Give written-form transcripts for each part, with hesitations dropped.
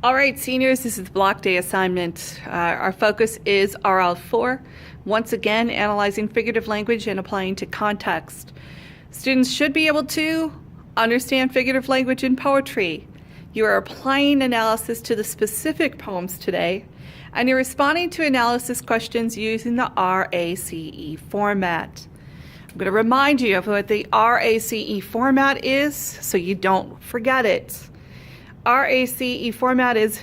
All right, seniors, this is the block day assignment. Our focus is RL4, once again analyzing figurative language and applying to context. Students should be able to understand figurative language in poetry. You are applying analysis to the specific poems today, and you're responding to analysis questions using the RACE format. I'm going to remind you of what the RACE format is so you don't forget it. RACE format is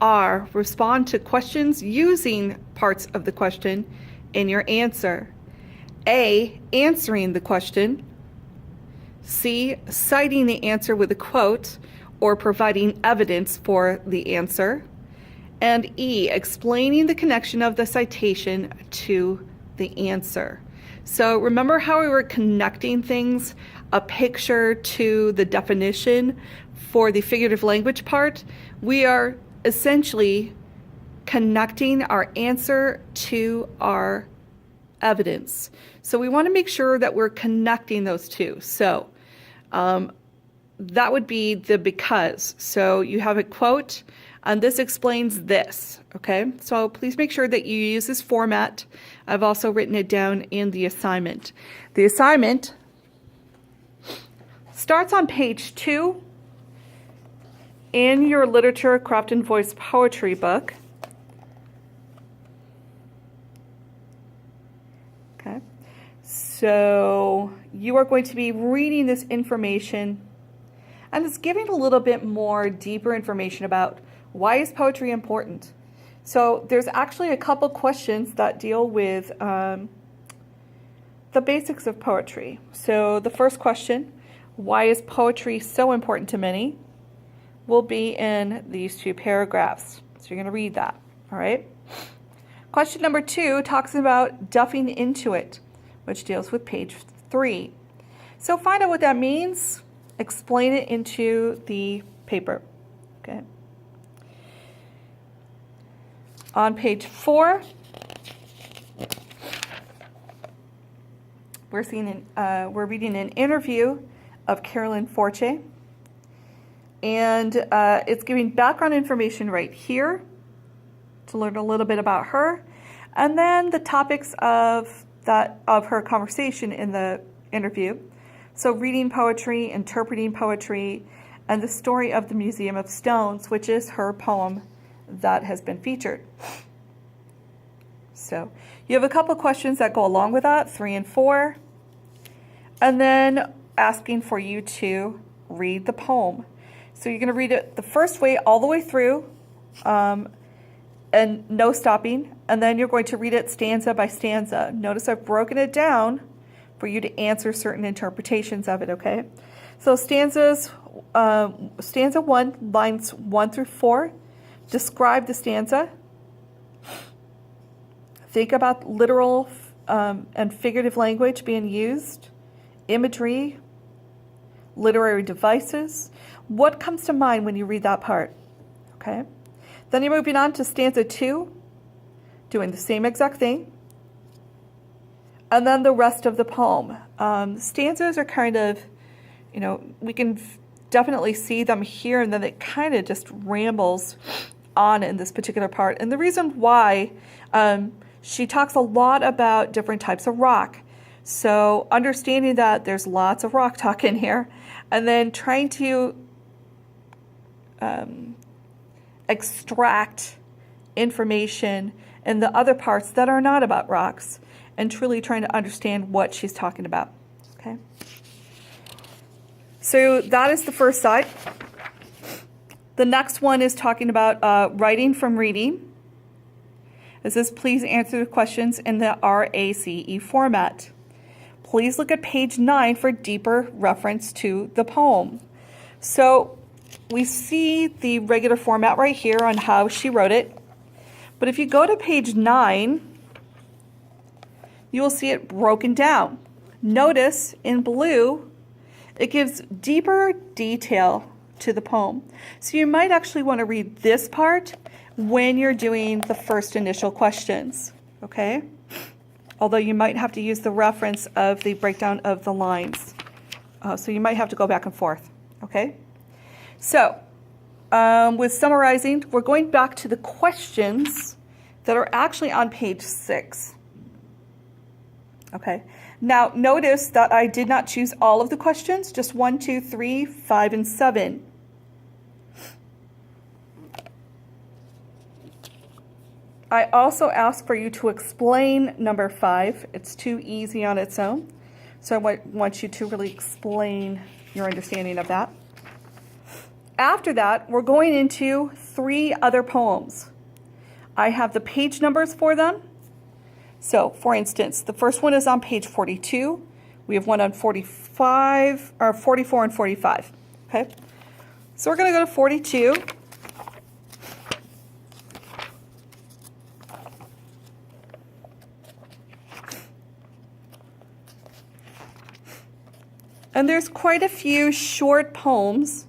R, respond to questions using parts of the question in your answer. A, answering the question. C, citing the answer with a quote or providing evidence for the answer. And E, explaining the connection of the citation to the answer. So remember how we were connecting things, a picture to the definition for the figurative language part? We are essentially connecting our answer to our evidence. So we want to make sure that we're connecting those two. So that would be the because. So you have a quote, and this explains this, okay? So please make sure that you use this format. I've also written it down in the assignment. The assignment starts on page 2 in your Literature, Craft and Voice poetry book. Okay, so you are going to be reading this information, and it's giving a little bit more deeper information about why is poetry important. So there's actually a couple questions that deal with the basics of poetry. So the first question, why is poetry so important to many, will be in these two paragraphs. So you're going to read that, all right? Question number 2 talks about duffing into it, which deals with page 3. So find out what that means, explain it into the paper, okay? On page 4, we're reading an interview of Carolyn Forche, and it's giving background information right here to learn a little bit about her, and then the topics of her conversation in the interview. So reading poetry, interpreting poetry, and the story of the Museum of Stones, which is her poem that has been featured. So you have a couple questions that go along with that, 3 and 4, and then asking for you to read the poem. So you're going to read it the first way all the way through, and no stopping, and then you're going to read it stanza by stanza. Notice I've broken it down for you to answer certain interpretations of it, okay? So stanza 1, lines 1 through 4, describe the stanza. Think about literal and figurative language being used, imagery, literary devices. What comes to mind when you read that part? Okay. Then you're moving on to stanza 2, doing the same exact thing. And then the rest of the poem. Stanzas are kind of, we can definitely see them here, and then it kind of just rambles on in this particular part. And the reason why, she talks a lot about different types of rock. So understanding that there's lots of rock talk in here, and then trying to extract information in the other parts that are not about rocks, and truly trying to understand what she's talking about. Okay. So that is the first side. The next one is talking about writing from reading. It says, please answer the questions in the RACE format. Please look at page 9 for deeper reference to the poem. So we see the regular format right here on how she wrote it. But if you go to page 9, you will see it broken down. Notice in blue, it gives deeper detail to the poem. So you might actually want to read this part when you're doing the first initial questions, okay? Although you might have to use the reference of the breakdown of the lines. So you might have to go back and forth, okay? So with summarizing, we're going back to the questions that are actually on page 6. Okay. Now, notice that I did not choose all of the questions, just 1, 2, 3, 5, and 7. I also asked for you to explain number 5. It's too easy on its own. So I want you to really explain your understanding of that. After that, we're going into 3 other poems. I have the page numbers for them. So, for instance, the first one is on page 42. We have one on 44 and 45. Okay? So we're going to go to 42. And there's quite a few short poems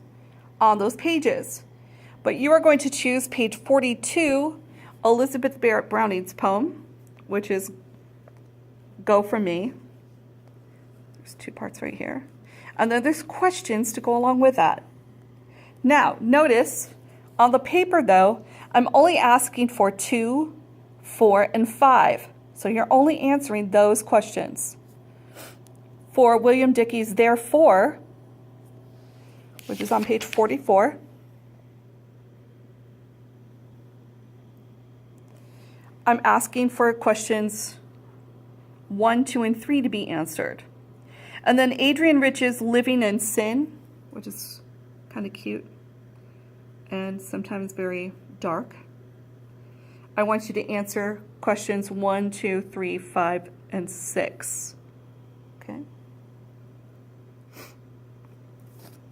on those pages. But you are going to choose page 42, Elizabeth Barrett Browning's poem, which is Go For Me. There's 2 parts right here. And then there's questions to go along with that. Now, notice on the paper, though, I'm only asking for 2, 4, and 5. So you're only answering those questions. For William Dickey's Therefore, which is on page 44, I'm asking for questions 1, 2, and 3 to be answered. And then Adrienne Rich's Living in Sin, which is kind of cute and sometimes very dark. I want you to answer questions 1, 2, 3, 5, and 6. Okay?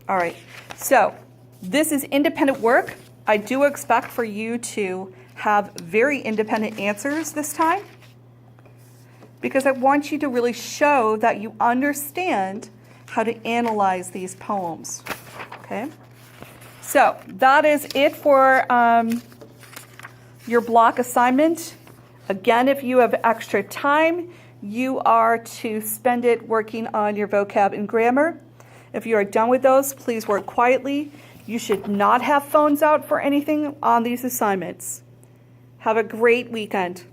All right, so this is independent work. I do expect for you to have very independent answers this time because I want you to really show that you understand how to analyze these poems, okay? So that is it for your block assignment. Again, if you have extra time, you are to spend it working on your vocab and grammar. If you are done with those, please work quietly. You should not have phones out for anything on these assignments. Have a great weekend.